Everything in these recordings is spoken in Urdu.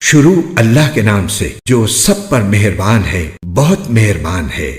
شروع اللہ کے نام سے جو سب پر مہربان ہے، بہت مہربان ہے۔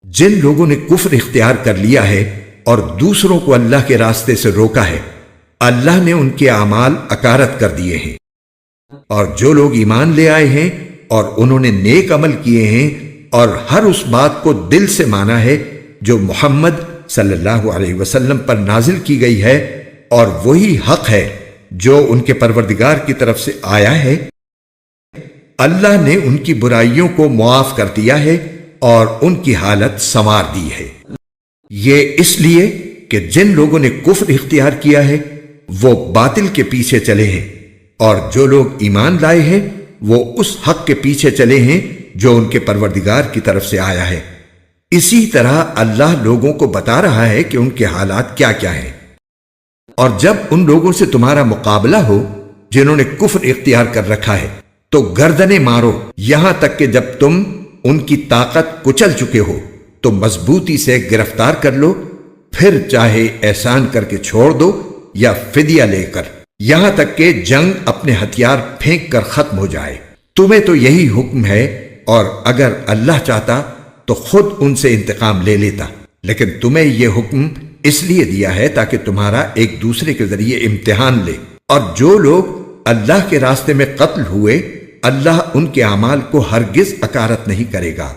جن لوگوں نے کفر اختیار کر لیا ہے اور دوسروں کو اللہ کے راستے سے روکا ہے، اللہ نے ان کے اعمال اکارت کر دیے ہیں۔ اور جو لوگ ایمان لے آئے ہیں اور انہوں نے نیک عمل کیے ہیں اور ہر اس بات کو دل سے مانا ہے جو محمد صلی اللہ علیہ وسلم پر نازل کی گئی ہے، اور وہی حق ہے جو ان کے پروردگار کی طرف سے آیا ہے، اللہ نے ان کی برائیوں کو معاف کر دیا ہے اور ان کی حالت سنوار دی ہے۔ یہ اس لیے کہ جن لوگوں نے کفر اختیار کیا ہے وہ باطل کے پیچھے چلے ہیں، اور جو لوگ ایمان لائے ہیں وہ اس حق کے پیچھے چلے ہیں جو ان کے پروردگار کی طرف سے آیا ہے۔ اسی طرح اللہ لوگوں کو بتا رہا ہے کہ ان کے حالات کیا کیا ہیں۔ اور جب ان لوگوں سے تمہارا مقابلہ ہو جنہوں نے کفر اختیار کر رکھا ہے تو گردنیں مارو، یہاں تک کہ جب تم ان کی طاقت کچل چکے ہو تو مضبوطی سے گرفتار کر لو، پھر چاہے احسان کر کے چھوڑ دو یا فدیہ لے کر، یہاں تک کہ جنگ اپنے ہتھیار پھینک کر ختم ہو جائے۔ تمہیں تو یہی حکم ہے، اور اگر اللہ چاہتا تو خود ان سے انتقام لے لیتا، لیکن تمہیں یہ حکم اس لیے دیا ہے تاکہ تمہارا ایک دوسرے کے ذریعے امتحان لے۔ اور جو لوگ اللہ کے راستے میں قتل ہوئے، اللہ ان کے اعمال کو ہرگز اکارت نہیں کرے گا،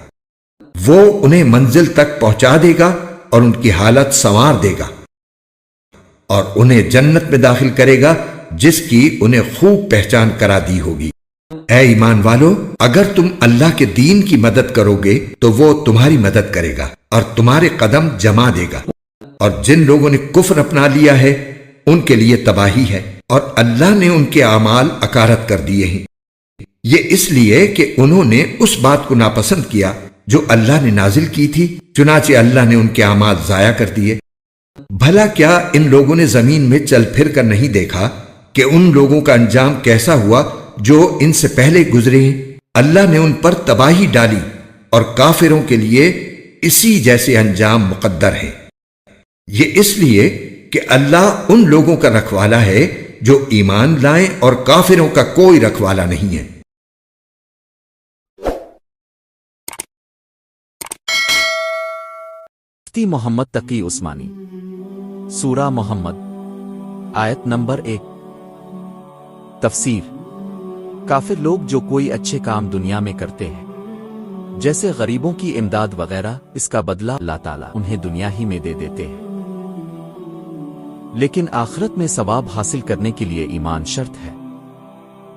وہ انہیں منزل تک پہنچا دے گا اور ان کی حالت سنوار دے گا، اور انہیں جنت میں داخل کرے گا جس کی انہیں خوب پہچان کرا دی ہوگی۔ اے ایمان والو، اگر تم اللہ کے دین کی مدد کرو گے تو وہ تمہاری مدد کرے گا اور تمہارے قدم جما دے گا، اور جن لوگوں نے کفر اپنا لیا ہے ان کے لیے تباہی ہے، اور اللہ نے ان کے اعمال اکارت کر دیے ہیں۔ یہ اس لیے کہ انہوں نے اس بات کو ناپسند کیا جو اللہ نے نازل کی تھی، چنانچہ اللہ نے ان کے اعمال ضائع کر دیے۔ بھلا کیا ان لوگوں نے زمین میں چل پھر کر نہیں دیکھا کہ ان لوگوں کا انجام کیسا ہوا جو ان سے پہلے گزرے ہیں؟ اللہ نے ان پر تباہی ڈالی، اور کافروں کے لیے اسی جیسے انجام مقدر ہیں۔ یہ اس لیے کہ اللہ ان لوگوں کا رکھوالا ہے جو ایمان لائیں، اور کافروں کا کوئی رکھوالا نہیں ہے۔ مفتی محمد تقی عثمانی، سورہ محمد، آیت نمبر 1۔ تفسیر۔ کافر لوگ جو کوئی اچھے کام دنیا میں کرتے ہیں، جیسے غریبوں کی امداد وغیرہ، اس کا بدلہ اللہ تعالیٰ انہیں دنیا ہی میں دے دیتے ہیں، لیکن آخرت میں ثواب حاصل کرنے کے لیے ایمان شرط ہے،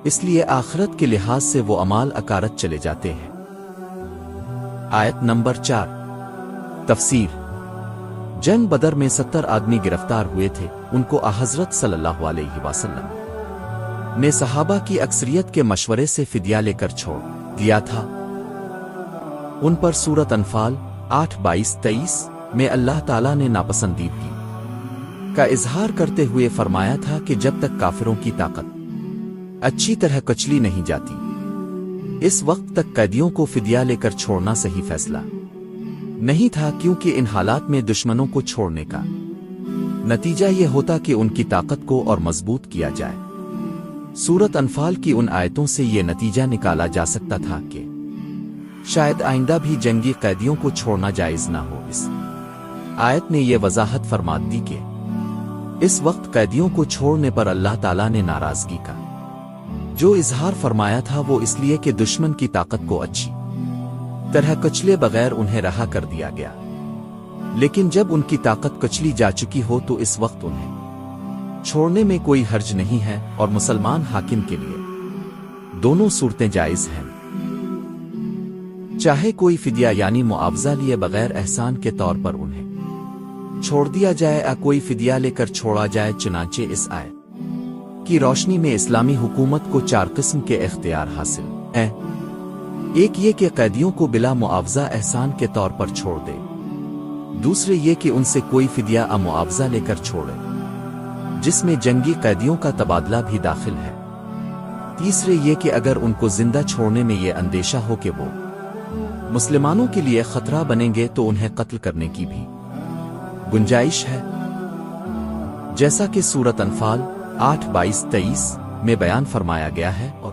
اس لیے آخرت کے لحاظ سے وہ اعمال اکارت چلے جاتے ہیں۔ آیت نمبر 4۔ تفسیر۔ جنگ بدر میں 70 آدمی گرفتار ہوئے تھے، ان کو حضرت صلی اللہ علیہ وسلم نے صحابہ کی اکثریت کے مشورے سے فدیہ لے کر چھوڑ دیا تھا۔ ان پر سورۃ انفال 8:22-23 میں اللہ تعالیٰ نے ناپسندیدگی کا اظہار کرتے ہوئے فرمایا تھا کہ جب تک کافروں کی طاقت اچھی طرح کچلی نہیں جاتی، اس وقت تک قیدیوں کو فدیہ لے کر چھوڑنا صحیح فیصلہ نہیں تھا، کیونکہ ان حالات میں دشمنوں کو چھوڑنے کا نتیجہ یہ ہوتا کہ ان کی طاقت کو اور مضبوط کیا جائے۔ سورۃ انفال کی ان آیتوں سے یہ نتیجہ نکالا جا سکتا تھا کہ شاید آئندہ بھی جنگی قیدیوں کو چھوڑنا جائز نہ ہو۔ اس آیت نے یہ وضاحت فرما دی کہ اس وقت قیدیوں کو چھوڑنے پر اللہ تعالیٰ نے ناراضگی کا جو اظہار فرمایا تھا وہ اس لیے کہ دشمن کی طاقت کو اچھی طرح کچلے بغیر انہیں رہا کر دیا گیا، لیکن جب ان کی طاقت کچلی جا چکی ہو تو اس وقت انہیں چھوڑنے میں کوئی حرج نہیں ہے، اور مسلمان حاکم کے لیے دونوں صورتیں جائز ہیں، چاہے کوئی فدیہ یعنی معاوضہ لیے بغیر احسان کے طور پر انہیں چھوڑ دیا جائے یا کوئی فدیہ لے کر چھوڑا جائے۔ چنانچہ اس آیت کی روشنی میں اسلامی حکومت کو 4 قسم کے اختیار حاصل ہیں۔ ایک یہ کہ قیدیوں کو بلا معاوضہ احسان کے طور پر چھوڑ دے، دوسرے یہ کہ ان سے کوئی فدیہ یا معاوضہ لے کر چھوڑے جس میں جنگی قیدیوں کا تبادلہ بھی داخل ہے، تیسرے یہ کہ اگر ان کو زندہ چھوڑنے میں یہ اندیشہ ہو کہ وہ مسلمانوں کے لیے خطرہ بنیں گے تو انہیں قتل کرنے کی بھی گنجائش ہے، جیسا کہ سورۃ انفال 8:22-23 میں بیان فرمایا گیا ہے۔ اور